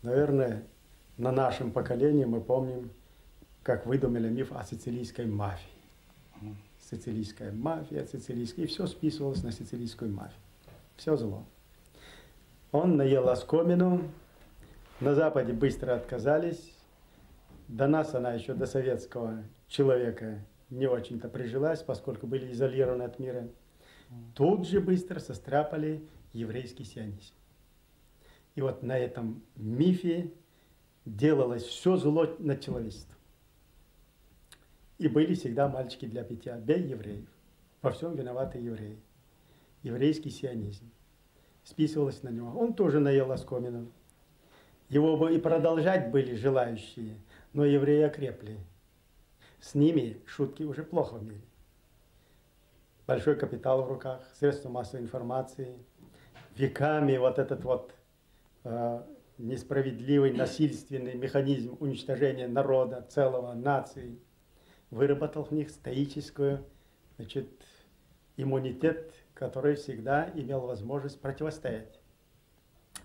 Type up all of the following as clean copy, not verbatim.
Наверное, на нашем поколении мы помним, как выдумали миф о сицилийской мафии. Сицилийская мафия, сицилийская, и все списывалось на сицилийскую мафию. Все зло. Он наел оскомину, на Западе быстро отказались. До нас она еще, до советского человека, не очень-то прижилась, поскольку были изолированы от мира. Тут же быстро состряпали еврейский сионизм. И вот на этом мифе делалось все зло над человечеством. И были всегда мальчики для питья. Бей евреев. Во всем виноваты евреи. Еврейский сионизм. Списывалось на него. Он тоже наел оскомину. Его бы и продолжать были желающие, но евреи окрепли. С ними шутки уже плохо в мире. Большой капитал в руках, средства массовой информации. Веками вот этот вот несправедливый, насильственный механизм уничтожения народа, целого, нации, выработал в них стоическую, иммунитет, который всегда имел возможность противостоять.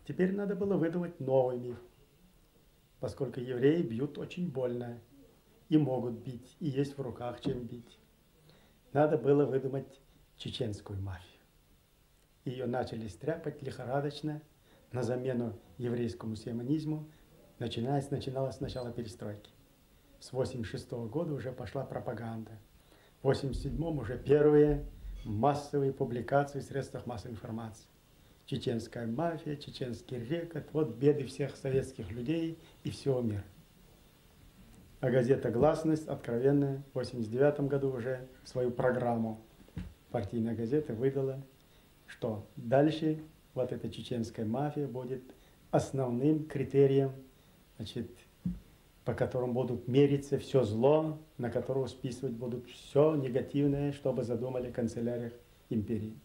Теперь надо было выдумать новый миф, поскольку евреи бьют очень больно и могут бить, и есть в руках чем бить. Надо было выдумать чеченскую мафию. Ее начали стряпать лихорадочно на замену еврейскому сионизму, начиналось с начала перестройки. С 1986 года уже пошла пропаганда. В 1987 уже первые массовые публикации в средствах массовой информации. Чеченская мафия, чеченский рекет, вот беды всех советских людей и всего мира. А газета «Гласность» откровенная в 1989 году уже свою программу партийная газета выдала, что дальше вот эта чеченская мафия будет основным критерием, по которому будут мериться все зло, на которого списывать будут все негативное, что бы задумали в канцеляриях империи.